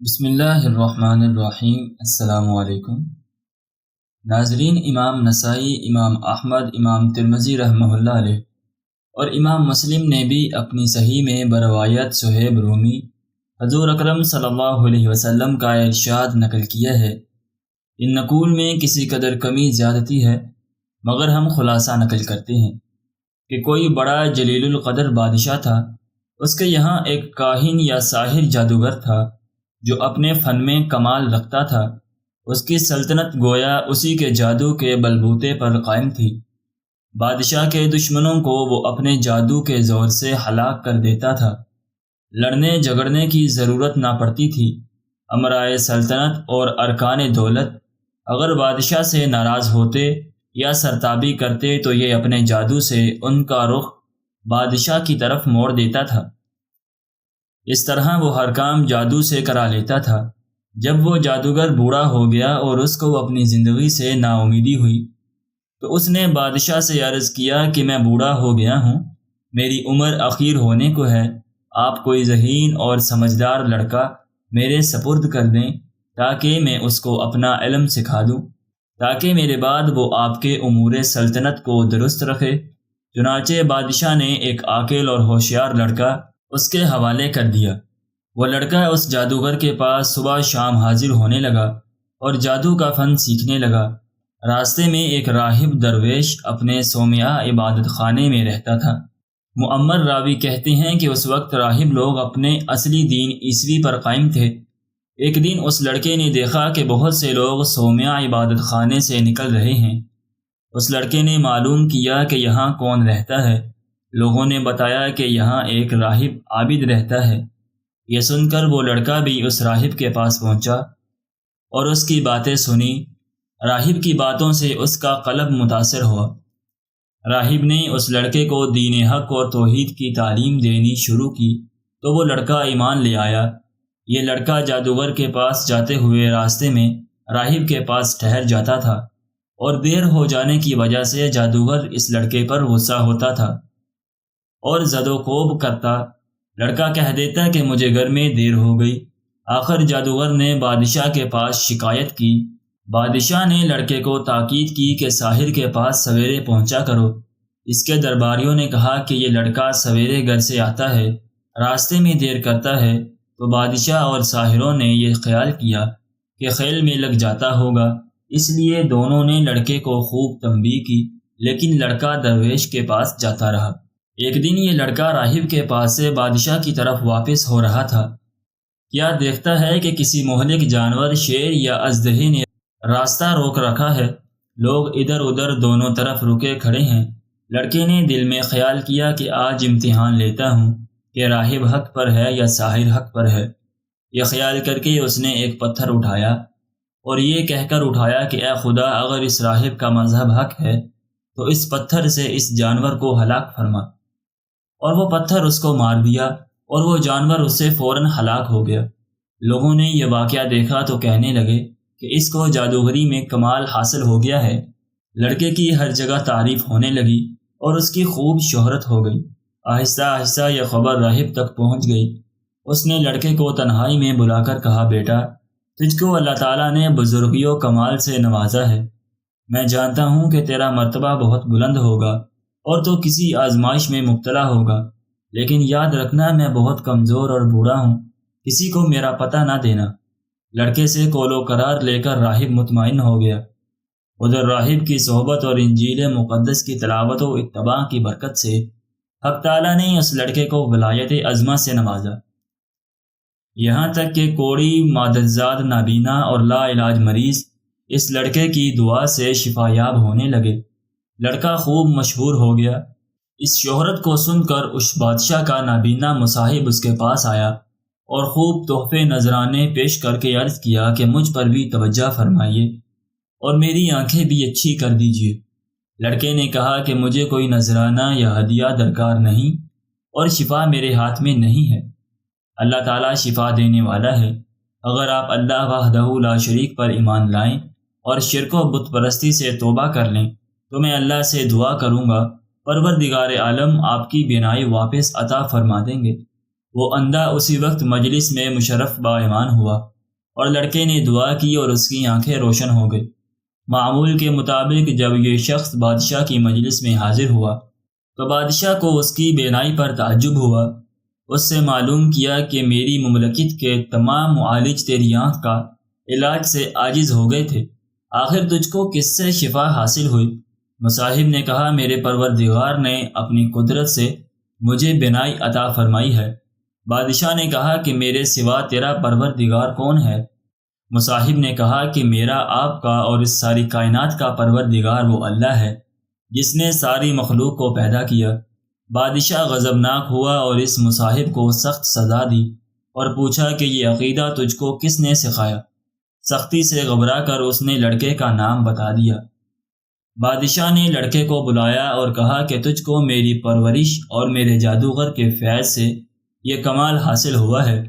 بسم اللہ الرحمن الرحیم۔ السلام علیکم ناظرین، امام نسائی، امام احمد، امام ترمذی رحمہ اللہ علیہ اور امام مسلم نے بھی اپنی صحیح میں بروایت صہیب رومی حضور اکرم صلی اللہ علیہ وسلم کا ارشاد نقل کیا ہے۔ ان نقول میں کسی قدر کمی زیادتی ہے، مگر ہم خلاصہ نقل کرتے ہیں کہ کوئی بڑا جلیل القدر بادشاہ تھا۔ اس کے یہاں ایک کاہن یا ساحر جادوگر تھا جو اپنے فن میں کمال رکھتا تھا۔ اس کی سلطنت گویا اسی کے جادو کے بلبوتے پر قائم تھی۔ بادشاہ کے دشمنوں کو وہ اپنے جادو کے زور سے ہلاک کر دیتا تھا۔ لڑنے جھگڑنے کی ضرورت نہ پڑتی تھی۔ امرائے سلطنت اور ارکان دولت اگر بادشاہ سے ناراض ہوتے یا سرتابی کرتے تو یہ اپنے جادو سے ان کا رخ بادشاہ کی طرف موڑ دیتا تھا۔ اس طرح وہ ہر کام جادو سے کرا لیتا تھا۔ جب وہ جادوگر بوڑھا ہو گیا اور اس کو اپنی زندگی سے نا امیدی ہوئی تو اس نے بادشاہ سے عرض کیا کہ میں بوڑھا ہو گیا ہوں، میری عمر اخیر ہونے کو ہے، آپ کوئی ذہین اور سمجھدار لڑکا میرے سپرد کر دیں تاکہ میں اس کو اپنا علم سکھا دوں، تاکہ میرے بعد وہ آپ کے امور سلطنت کو درست رکھے۔ چنانچہ بادشاہ نے ایک عاقل اور ہوشیار لڑکا اس کے حوالے کر دیا۔ وہ لڑکا اس جادوگر کے پاس صبح شام حاضر ہونے لگا اور جادو کا فن سیکھنے لگا۔ راستے میں ایک راہب درویش اپنے صومعہ عبادت خانے میں رہتا تھا۔ معمر راوی کہتے ہیں کہ اس وقت راہب لوگ اپنے اصلی دین عیسوی پر قائم تھے۔ ایک دن اس لڑکے نے دیکھا کہ بہت سے لوگ صومعہ عبادت خانے سے نکل رہے ہیں۔ اس لڑکے نے معلوم کیا کہ یہاں کون رہتا ہے۔ لوگوں نے بتایا کہ یہاں ایک راہب عابد رہتا ہے۔ یہ سن کر وہ لڑکا بھی اس راہب کے پاس پہنچا اور اس کی باتیں سنی۔ راہب کی باتوں سے اس کا قلب متاثر ہوا۔ راہب نے اس لڑکے کو دین حق اور توحید کی تعلیم دینی شروع کی تو وہ لڑکا ایمان لے آیا۔ یہ لڑکا جادوگر کے پاس جاتے ہوئے راستے میں راہب کے پاس ٹھہر جاتا تھا اور دیر ہو جانے کی وجہ سے جادوگر اس لڑکے پر غصہ ہوتا تھا اور زد و کوب کرتا۔ لڑکا کہہ دیتا کہ مجھے گھر میں دیر ہو گئی۔ آخر جادوگر نے بادشاہ کے پاس شکایت کی۔ بادشاہ نے لڑکے کو تاکید کی کہ ساحر کے پاس سویرے پہنچا کرو۔ اس کے درباریوں نے کہا کہ یہ لڑکا سویرے گھر سے آتا ہے، راستے میں دیر کرتا ہے، تو بادشاہ اور ساحروں نے یہ خیال کیا کہ خیل میں لگ جاتا ہوگا، اس لیے دونوں نے لڑکے کو خوب تنبیہ کی، لیکن لڑکا درویش کے پاس جاتا رہا۔ ایک دن یہ لڑکا راہب کے پاس سے بادشاہ کی طرف واپس ہو رہا تھا۔ کیا دیکھتا ہے کہ کسی مہلک جانور، شیر یا اژدہے نے راستہ روک رکھا ہے۔ لوگ ادھر ادھر دونوں طرف رکے کھڑے ہیں۔ لڑکے نے دل میں خیال کیا کہ آج امتحان لیتا ہوں کہ راہب حق پر ہے یا ساحر حق پر ہے۔ یہ خیال کر کے اس نے ایک پتھر اٹھایا اور یہ کہہ کر اٹھایا کہ اے خدا، اگر اس راہب کا مذہب حق ہے تو اس پتھر سے اس جانور کو ہلاک فرما۔ اور وہ پتھر اس کو مار دیا اور وہ جانور اس سے فوراً ہلاک ہو گیا۔ لوگوں نے یہ واقعہ دیکھا تو کہنے لگے کہ اس کو جادوگری میں کمال حاصل ہو گیا ہے۔ لڑکے کی ہر جگہ تعریف ہونے لگی اور اس کی خوب شہرت ہو گئی۔ آہستہ آہستہ یہ خبر راہب تک پہنچ گئی۔ اس نے لڑکے کو تنہائی میں بلا کر کہا، بیٹا، تجھ کو اللہ تعالیٰ نے بزرگی و کمال سے نوازا ہے۔ میں جانتا ہوں کہ تیرا مرتبہ بہت بلند ہوگا اور تو کسی آزمائش میں مبتلا ہوگا، لیکن یاد رکھنا میں بہت کمزور اور بوڑھا ہوں، کسی کو میرا پتہ نہ دینا۔ لڑکے سے قول و قرار لے کر راہب مطمئن ہو گیا۔ ادھر راہب کی صحبت اور انجیل مقدس کی تلاوت و اتباع کی برکت سے حق تعالیٰ نے اس لڑکے کو ولایت عظمہ سے نوازا، یہاں تک کہ کوڑی، مادرزاد، نابینا اور لا علاج مریض اس لڑکے کی دعا سے شفا یاب ہونے لگے۔ لڑکا خوب مشہور ہو گیا۔ اس شہرت کو سن کر اس بادشاہ کا نابینا مصاحب اس کے پاس آیا اور خوب تحفے نذرانے پیش کر کے عرض کیا کہ مجھ پر بھی توجہ فرمائیے اور میری آنکھیں بھی اچھی کر دیجیے۔ لڑکے نے کہا کہ مجھے کوئی نذرانہ یا ہدیہ درکار نہیں اور شفا میرے ہاتھ میں نہیں ہے۔ اللہ تعالیٰ شفا دینے والا ہے۔ اگر آپ اللہ وحدہ لا شریک پر ایمان لائیں اور شرک و بت پرستی سے توبہ کر لیں تو میں اللہ سے دعا کروں گا، پروردگار عالم آپ کی بینائی واپس عطا فرما دیں گے۔ وہ اندھا اسی وقت مجلس میں مشرف بائیمان ہوا اور لڑکے نے دعا کی اور اس کی آنکھیں روشن ہو گئی۔ معمول کے مطابق جب یہ شخص بادشاہ کی مجلس میں حاضر ہوا تو بادشاہ کو اس کی بینائی پر تعجب ہوا۔ اس سے معلوم کیا کہ میری مملکت کے تمام معالج تیری آنکھ کا علاج سے عاجز ہو گئے تھے، آخر تجھ کو کس سے شفا حاصل ہوئی؟ مصاحب نے کہا، میرے پروردگار نے اپنی قدرت سے مجھے بینائی عطا فرمائی ہے۔ بادشاہ نے کہا کہ میرے سوا تیرا پروردگار کون ہے؟ مصاحب نے کہا کہ میرا آپ کا اور اس ساری کائنات کا پروردگار وہ اللہ ہے جس نے ساری مخلوق کو پیدا کیا۔ بادشاہ غضبناک ہوا اور اس مصاحب کو سخت سزا دی اور پوچھا کہ یہ عقیدہ تجھ کو کس نے سکھایا؟ سختی سے گھبرا کر اس نے لڑکے کا نام بتا دیا۔ بادشاہ نے لڑکے کو بلایا اور کہا کہ تجھ کو میری پرورش اور میرے جادوگر کے فیض سے یہ کمال حاصل ہوا ہے۔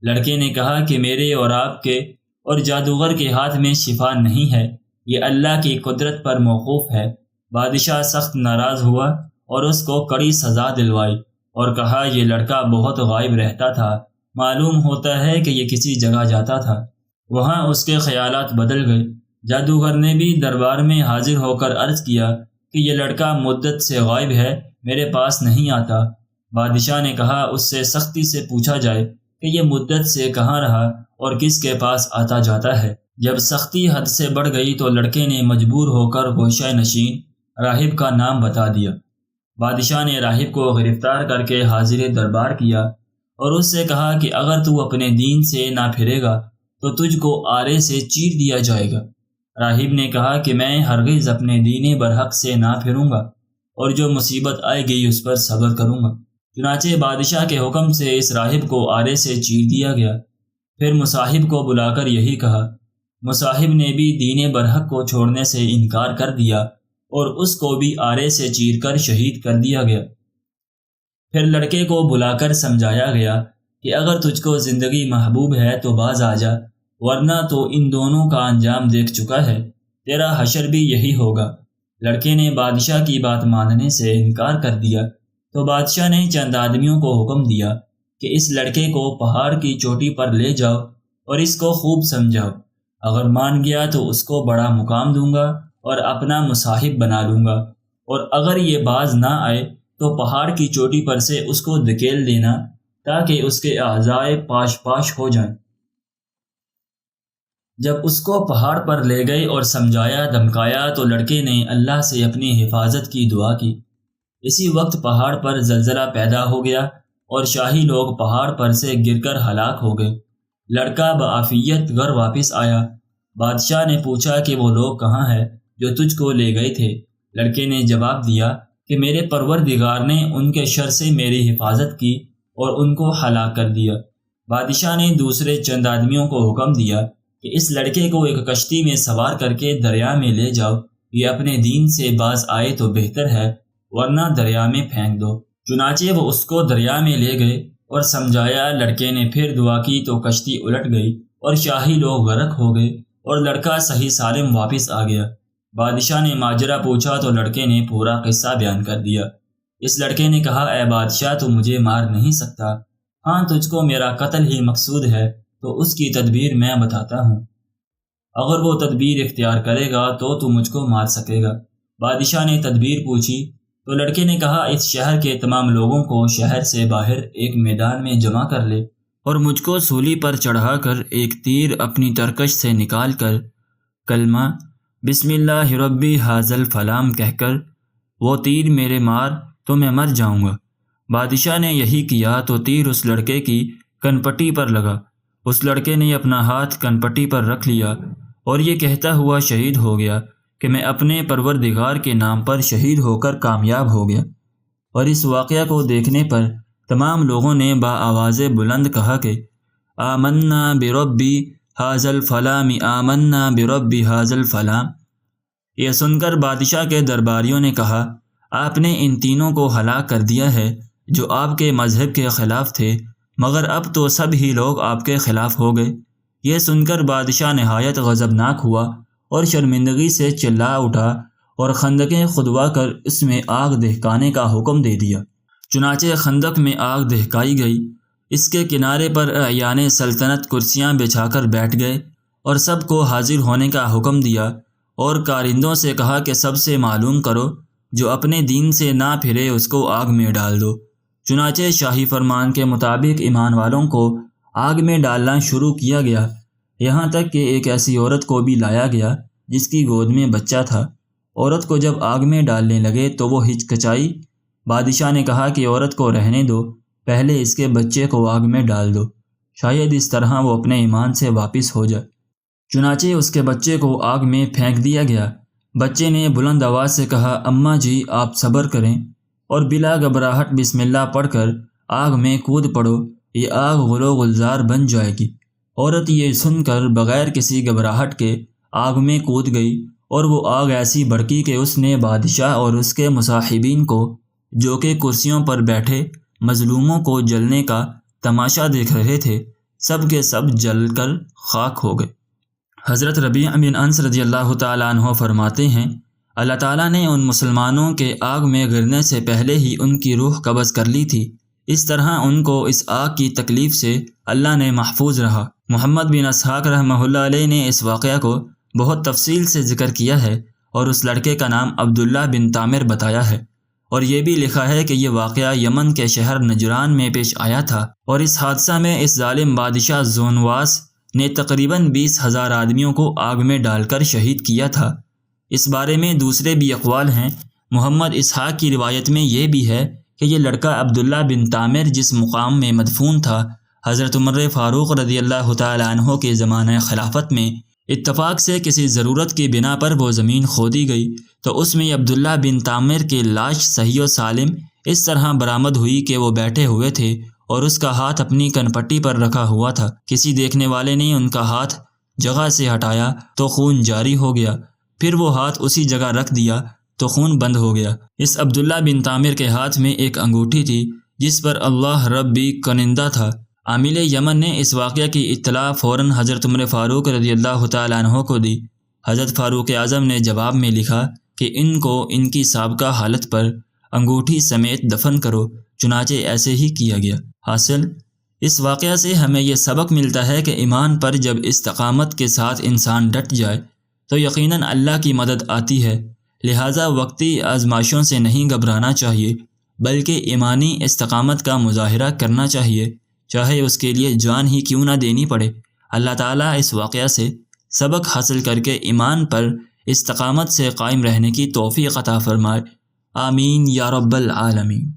لڑکے نے کہا کہ میرے اور آپ کے اور جادوگر کے ہاتھ میں شفا نہیں ہے، یہ اللہ کی قدرت پر موقوف ہے۔ بادشاہ سخت ناراض ہوا اور اس کو کڑی سزا دلوائی اور کہا، یہ لڑکا بہت غائب رہتا تھا، معلوم ہوتا ہے کہ یہ کسی جگہ جاتا تھا۔ وہاں اس کے خیالات بدل گئے۔ جادوگر نے بھی دربار میں حاضر ہو کر عرض کیا کہ یہ لڑکا مدت سے غائب ہے، میرے پاس نہیں آتا۔ بادشاہ نے کہا، اس سے سختی سے پوچھا جائے کہ یہ مدت سے کہاں رہا اور کس کے پاس آتا جاتا ہے۔ جب سختی حد سے بڑھ گئی تو لڑکے نے مجبور ہو کر گوشہ نشین راہب کا نام بتا دیا۔ بادشاہ نے راہب کو گرفتار کر کے حاضر دربار کیا اور اس سے کہا کہ اگر تو اپنے دین سے نہ پھرے گا تو تجھ کو آرے سے چیر دیا جائے گا۔ راہب نے کہا کہ میں ہرگز اپنے دین برحق سے نہ پھروں گا اور جو مصیبت آئے گی اس پر صبر کروں گا۔ چنانچہ بادشاہ کے حکم سے اس راہب کو آرے سے چیر دیا گیا۔ پھر مصاحب کو بلا کر یہی کہا۔ مصاحب نے بھی دین برحق کو چھوڑنے سے انکار کر دیا اور اس کو بھی آرے سے چیر کر شہید کر دیا گیا۔ پھر لڑکے کو بلا کر سمجھایا گیا کہ اگر تجھ کو زندگی محبوب ہے تو باز آ جا، ورنہ تو ان دونوں کا انجام دیکھ چکا ہے، تیرا حشر بھی یہی ہوگا۔ لڑکے نے بادشاہ کی بات ماننے سے انکار کر دیا تو بادشاہ نے چند آدمیوں کو حکم دیا کہ اس لڑکے کو پہاڑ کی چوٹی پر لے جاؤ اور اس کو خوب سمجھاؤ، اگر مان گیا تو اس کو بڑا مقام دوں گا اور اپنا مصاحب بنا لوں گا، اور اگر یہ باز نہ آئے تو پہاڑ کی چوٹی پر سے اس کو دھکیل دینا تاکہ اس کے اعضائے پاش پاش ہو جائیں۔ جب اس کو پہاڑ پر لے گئے اور سمجھایا دھمکایا تو لڑکے نے اللہ سے اپنی حفاظت کی دعا کی۔ اسی وقت پہاڑ پر زلزلہ پیدا ہو گیا اور شاہی لوگ پہاڑ پر سے گر کر ہلاک ہو گئے۔ لڑکا بعافیت گھر واپس آیا۔ بادشاہ نے پوچھا کہ وہ لوگ کہاں ہیں جو تجھ کو لے گئے تھے؟ لڑکے نے جواب دیا کہ میرے پروردگار نے ان کے شر سے میری حفاظت کی اور ان کو ہلاک کر دیا۔ بادشاہ نے دوسرے چند آدمیوں کو حکم دیا کہ اس لڑکے کو ایک کشتی میں سوار کر کے دریا میں لے جاؤ، یہ اپنے دین سے باز آئے تو بہتر ہے، ورنہ دریا میں پھینک دو۔ چنانچہ وہ اس کو دریا میں لے گئے اور سمجھایا۔ لڑکے نے پھر دعا کی تو کشتی الٹ گئی اور شاہی لوگ غرق ہو گئے اور لڑکا صحیح سالم واپس آ گیا۔ بادشاہ نے ماجرا پوچھا تو لڑکے نے پورا قصہ بیان کر دیا۔ اس لڑکے نے کہا، اے بادشاہ، تو مجھے مار نہیں سکتا، ہاں تجھ کو میرا قتل ہی مقصود ہے تو اس کی تدبیر میں بتاتا ہوں، اگر وہ تدبیر اختیار کرے گا تو مجھ کو مار سکے گا۔ بادشاہ نے تدبیر پوچھی تو لڑکے نے کہا، اس شہر کے تمام لوگوں کو شہر سے باہر ایک میدان میں جمع کر لے اور مجھ کو سولی پر چڑھا کر ایک تیر اپنی ترکش سے نکال کر کلمہ بسم اللہ ربی حاضل فلام کہہ کر وہ تیر میرے مار تو میں مر جاؤں گا۔ بادشاہ نے یہی کیا تو تیر اس لڑکے کی کنپٹی پر لگا۔ اس لڑکے نے اپنا ہاتھ کنپٹی پر رکھ لیا اور یہ کہتا ہوا شہید ہو گیا کہ میں اپنے پروردگار کے نام پر شہید ہو کر کامیاب ہو گیا۔ اور اس واقعہ کو دیکھنے پر تمام لوگوں نے بآواز بلند کہا کہ آمنا بربی حاض الفلام، آمنا بربی حاض الفلام۔ یہ سن کر بادشاہ کے درباریوں نے کہا، آپ نے ان تینوں کو ہلاک کر دیا ہے جو آپ کے مذہب کے خلاف تھے، مگر اب تو سب ہی لوگ آپ کے خلاف ہو گئے۔ یہ سن کر بادشاہ نہایت غضبناک ہوا اور شرمندگی سے چلا اٹھا اور خندقیں کھدوا کر اس میں آگ دہکانے کا حکم دے دیا۔ چنانچہ خندق میں آگ دہکائی گئی اس کے کنارے پر اعیان سلطنت کرسیاں بچھا کر بیٹھ گئے اور سب کو حاضر ہونے کا حکم دیا اور کارندوں سے کہا کہ سب سے معلوم کرو، جو اپنے دین سے نہ پھرے اس کو آگ میں ڈال دو۔ چنانچہ شاہی فرمان کے مطابق ایمان والوں کو آگ میں ڈالنا شروع کیا گیا، یہاں تک کہ ایک ایسی عورت کو بھی لایا گیا جس کی گود میں بچہ تھا۔ عورت کو جب آگ میں ڈالنے لگے تو وہ ہچکچائی۔ بادشاہ نے کہا کہ عورت کو رہنے دو، پہلے اس کے بچے کو آگ میں ڈال دو، شاید اس طرح وہ اپنے ایمان سے واپس ہو جائے۔ چنانچہ اس کے بچے کو آگ میں پھینک دیا گیا۔ بچے نے بلند آواز سے کہا، اماں جی آپ صبر کریں، اور بلا گھبراہٹ بسم اللہ پڑھ کر آگ میں کود پڑو، یہ آگ غل و گلزار بن جائے گی۔ عورت یہ سن کر بغیر کسی گھبراہٹ کے آگ میں کود گئی، اور وہ آگ ایسی بھڑکی کہ اس نے بادشاہ اور اس کے مصاحبین کو، جو کہ کرسیوں پر بیٹھے مظلوموں کو جلنے کا تماشا دیکھ رہے تھے، سب کے سب جل کر خاک ہو گئے۔ حضرت ربیع بن انس رضی اللہ تعالیٰ عنہ فرماتے ہیں، اللہ تعالیٰ نے ان مسلمانوں کے آگ میں گرنے سے پہلے ہی ان کی روح قبض کر لی تھی، اس طرح ان کو اس آگ کی تکلیف سے اللہ نے محفوظ رہا۔ محمد بن اسحاق رحمہ اللہ علیہ نے اس واقعہ کو بہت تفصیل سے ذکر کیا ہے اور اس لڑکے کا نام عبداللہ بن تامر بتایا ہے، اور یہ بھی لکھا ہے کہ یہ واقعہ یمن کے شہر نجران میں پیش آیا تھا، اور اس حادثہ میں اس ظالم بادشاہ زونواس نے تقریباً 20,000 آدمیوں کو آگ میں ڈال کر شہید کیا تھا۔ اس بارے میں دوسرے بھی اقوال ہیں۔ محمد اسحاق کی روایت میں یہ بھی ہے کہ یہ لڑکا عبداللہ بن تامر جس مقام میں مدفون تھا، حضرت عمر فاروق رضی اللہ تعالیٰ عنہ کے زمانہ خلافت میں اتفاق سے کسی ضرورت کی بنا پر وہ زمین کھودی گئی تو اس میں عبداللہ بن تامر کی لاش صحیح و سالم اس طرح برآمد ہوئی کہ وہ بیٹھے ہوئے تھے اور اس کا ہاتھ اپنی کنپٹی پر رکھا ہوا تھا۔ کسی دیکھنے والے نے ان کا ہاتھ جگہ سے ہٹایا تو خون جاری ہو گیا، پھر وہ ہاتھ اسی جگہ رکھ دیا تو خون بند ہو گیا۔ اس عبداللہ بن تامر کے ہاتھ میں ایک انگوٹھی تھی جس پر اللہ ربی کنندہ تھا۔ عامل یمن نے اس واقعہ کی اطلاع فوراً حضرت عمر فاروق رضی اللہ تعالیٰ عنہ کو دی۔ حضرت فاروق اعظم نے جواب میں لکھا کہ ان کو ان کی سابقہ حالت پر انگوٹھی سمیت دفن کرو، چنانچہ ایسے ہی کیا گیا۔ حاصل اس واقعہ سے ہمیں یہ سبق ملتا ہے کہ ایمان پر جب استقامت کے ساتھ انسان ڈٹ جائے تو یقیناً اللہ کی مدد آتی ہے، لہٰذا وقتی آزمائشوں سے نہیں گھبرانا چاہیے بلکہ ایمانی استقامت کا مظاہرہ کرنا چاہیے، چاہے اس کے لیے جان ہی کیوں نہ دینی پڑے۔ اللہ تعالیٰ اس واقعہ سے سبق حاصل کر کے ایمان پر استقامت سے قائم رہنے کی توفیق عطا فرمائے، آمین یا رب العالمین۔